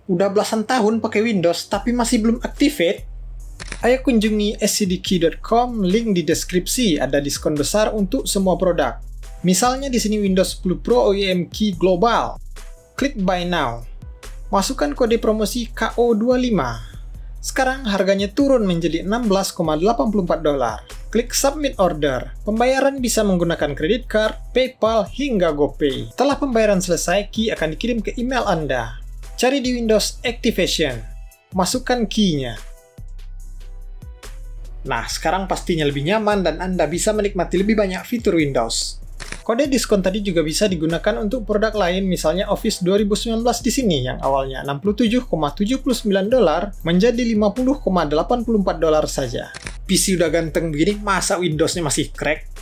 Udah belasan tahun pakai Windows tapi masih belum activate? Ayo kunjungi scdkey.com, link di deskripsi, ada diskon besar untuk semua produk. Misalnya di sini Windows 10 Pro OEM Key Global. Klik Buy Now. Masukkan kode promosi KO25. Sekarang harganya turun menjadi $16,84. Klik Submit Order. Pembayaran bisa menggunakan kredit card, PayPal, hingga GoPay. Setelah pembayaran selesai, key akan dikirim ke email Anda. Cari di Windows Activation. Masukkan key-nya. Nah, sekarang pastinya lebih nyaman dan Anda bisa menikmati lebih banyak fitur Windows. Kode diskon tadi juga bisa digunakan untuk produk lain, misalnya Office 2019 di sini yang awalnya $67,79 menjadi $50,84 saja. PC udah ganteng begini, masa Windows-nya masih crack?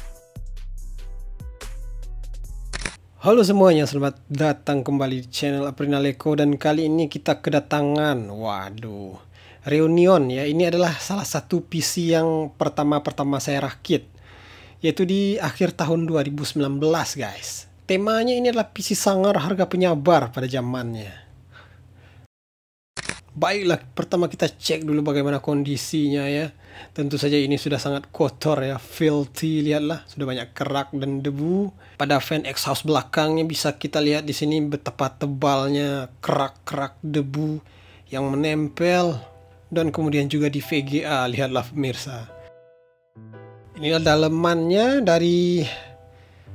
Halo semuanya, selamat datang kembali di channel Aprinaleko, dan kali ini kita kedatangan, reunion ya. Ini adalah salah satu PC yang pertama saya rakit, yaitu di akhir tahun 2019 guys. Temanya ini adalah PC sangar harga penyabar pada zamannya. Baiklah, pertama kita cek dulu bagaimana kondisinya ya. Tentu saja ini sudah sangat kotor ya, filthy, lihatlah, sudah banyak kerak dan debu. Pada fan exhaust belakangnya bisa kita lihat di sini betapa tebalnya kerak-kerak debu yang menempel, dan kemudian juga di VGA, lihatlah pemirsa. Inilah dalemannya.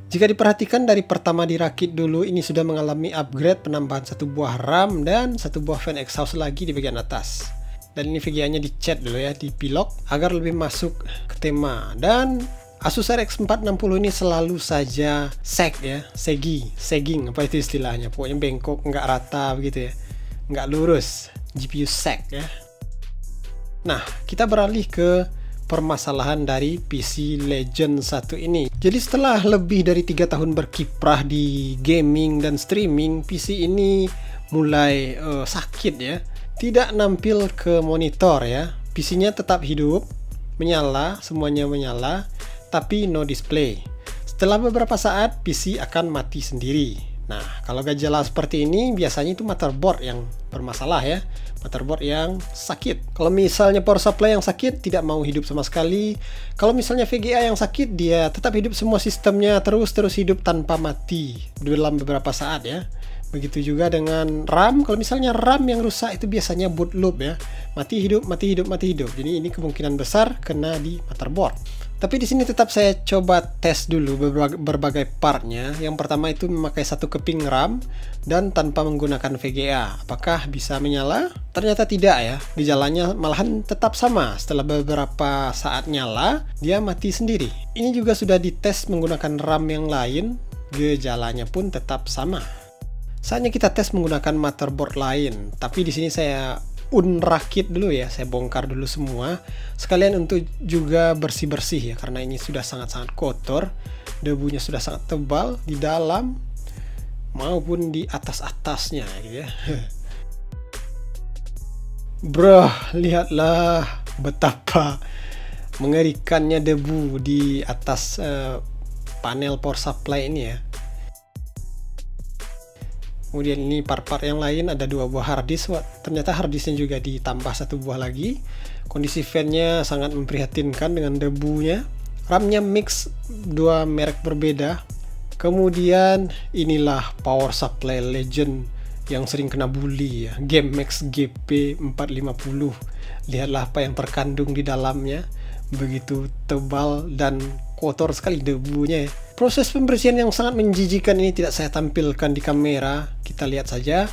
Jika diperhatikan dari pertama dirakit dulu, ini sudah mengalami upgrade, penambahan satu buah RAM dan satu buah fan exhaust lagi di bagian atas. Dan ini VGA-nya dicat dulu ya, dipilok agar lebih masuk ke tema. Dan Asus RX 460 ini selalu saja sagging, apa itu istilahnya? Pokoknya bengkok, nggak rata begitu ya, nggak lurus, GPU sag ya. Nah, kita beralih ke permasalahan dari PC Legend 1 ini. Jadi setelah lebih dari 3 tahun berkiprah di gaming dan streaming, PC ini mulai sakit ya. Tidak nampil ke monitor ya. PC-nya tetap hidup, menyala, semuanya menyala, tapi no display. Setelah beberapa saat, PC akan mati sendiri. Nah, kalau gejala seperti ini biasanya itu motherboard yang bermasalah ya. Motherboard yang sakit. Kalau misalnya power supply yang sakit, tidak mau hidup sama sekali. Kalau misalnya VGA yang sakit, dia tetap hidup, semua sistemnya terus hidup tanpa mati dalam beberapa saat ya. Begitu juga dengan RAM. Kalau misalnya RAM yang rusak, itu biasanya boot loop ya. Mati hidup, mati hidup, mati hidup. Jadi ini kemungkinan besar kena di motherboard. Tapi di sini tetap saya coba tes dulu berbagai partnya. Yang pertama itu memakai satu keping RAM dan tanpa menggunakan VGA. Apakah bisa menyala? Ternyata tidak ya. Gejalanya malahan tetap sama. Setelah beberapa saat nyala, dia mati sendiri. Ini juga sudah dites menggunakan RAM yang lain. Gejalanya pun tetap sama. Saatnya kita tes menggunakan motherboard lain. Tapi di sini saya unrakit dulu ya, saya bongkar dulu semua sekalian untuk juga bersih-bersih ya, karena ini sudah sangat-sangat kotor, debunya sudah sangat tebal di dalam maupun di atas-atasnya gitu ya. Bro, lihatlah betapa mengerikannya debu di atas panel power supply ini ya. Kemudian ini part-part yang lain, ada 2 buah harddisk. Ternyata harddisknya juga ditambah 1 buah lagi. Kondisi fan-nya sangat memprihatinkan dengan debunya. RAM-nya mix 2 merek berbeda. Kemudian inilah power supply Legend yang sering kena bully ya, GameMax GP 450. Lihatlah apa yang terkandung di dalamnya. Begitu tebal dan kotor sekali debunya ya. Proses pembersihan yang sangat menjijikan ini tidak saya tampilkan di kamera. Kita lihat saja.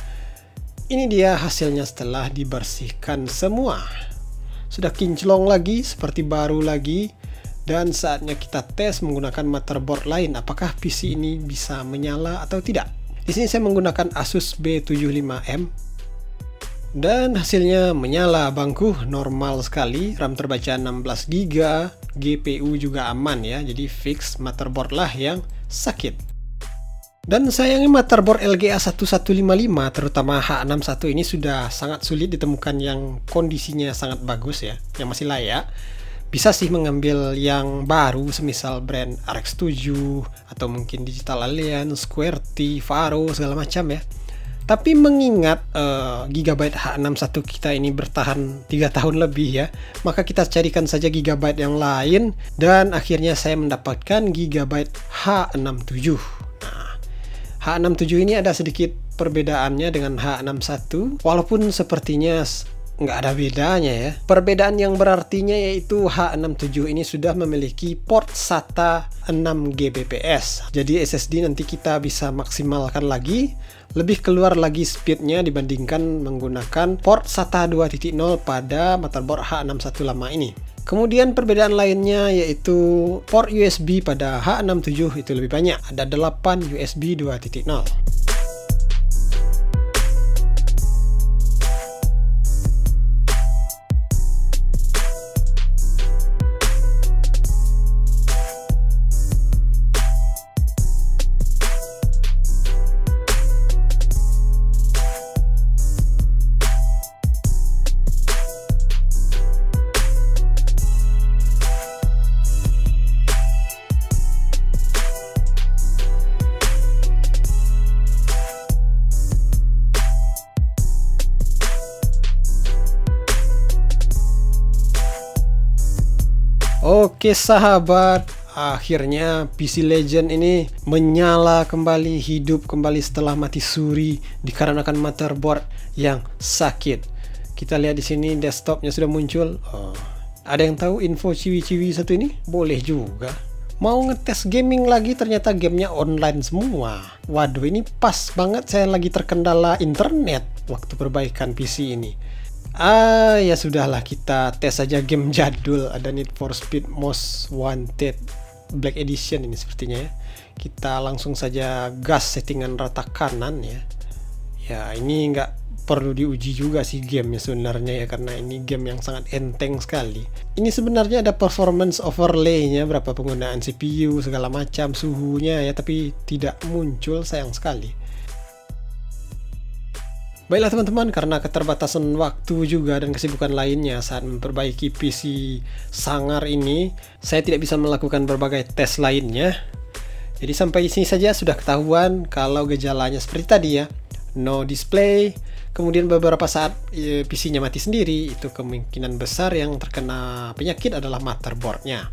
Ini dia hasilnya setelah dibersihkan semua. Sudah kinclong lagi, seperti baru lagi. Dan saatnya kita tes menggunakan motherboard lain. Apakah PC ini bisa menyala atau tidak? Di sini saya menggunakan Asus B75M. Dan hasilnya menyala bangku, normal sekali. RAM terbaca 16GB, GPU juga aman ya, jadi fix motherboard lah yang sakit. Dan sayangnya motherboard LGA 1155 terutama H61 ini sudah sangat sulit ditemukan yang kondisinya sangat bagus ya, yang masih layak. Bisa sih mengambil yang baru semisal brand RX7 atau mungkin Digital Alliance, QWERTY, Faro segala macam ya. Tapi mengingat Gigabyte H61 kita ini bertahan 3 tahun lebih ya, maka kita carikan saja Gigabyte yang lain, dan akhirnya saya mendapatkan Gigabyte H67. Nah, H67 ini ada sedikit perbedaannya dengan H61, walaupun sepertinya nggak ada bedanya ya. Perbedaan yang berartinya yaitu H67 ini sudah memiliki port SATA 6 Gbps. Jadi SSD nanti kita bisa maksimalkan lagi, lebih keluar lagi speednya dibandingkan menggunakan port SATA 2.0 pada motherboard H61 lama ini. Kemudian perbedaan lainnya yaitu port USB pada H67 itu lebih banyak, ada 8 USB 2.0. Oke sahabat, akhirnya PC Legend ini menyala kembali, hidup kembali setelah mati suri dikarenakan motherboard yang sakit. Kita lihat di sini desktopnya sudah muncul. Ada yang tahu info ciwi-ciwi satu ini? Boleh juga. Mau ngetes gaming lagi, ternyata gamenya online semua. Waduh, ini pas banget saya lagi terkendala internet waktu perbaikan PC ini. Ya sudahlah, kita tes saja game jadul. Ada Need for Speed Most Wanted Black Edition ini sepertinya ya. Kita langsung saja gas settingan rata kanan ya. Ya ini nggak perlu diuji juga sih gamenya sebenarnya ya, karena ini game yang sangat enteng sekali. Ini sebenarnya ada performance overlay-nya, berapa penggunaan CPU segala macam, suhunya ya, tapi tidak muncul, sayang sekali. Baiklah teman-teman, karena keterbatasan waktu juga dan kesibukan lainnya saat memperbaiki PC sangar ini, saya tidak bisa melakukan berbagai tes lainnya. Jadi sampai di sini saja sudah ketahuan kalau gejalanya seperti tadi ya. No display, kemudian beberapa saat PC-nya mati sendiri, itu kemungkinan besar yang terkena penyakit adalah motherboard-nya.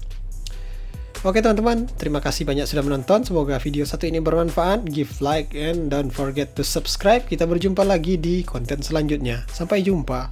Oke teman-teman, terima kasih banyak sudah menonton. Semoga video satu ini bermanfaat. Give like and don't forget to subscribe. Kita berjumpa lagi di konten selanjutnya. Sampai jumpa.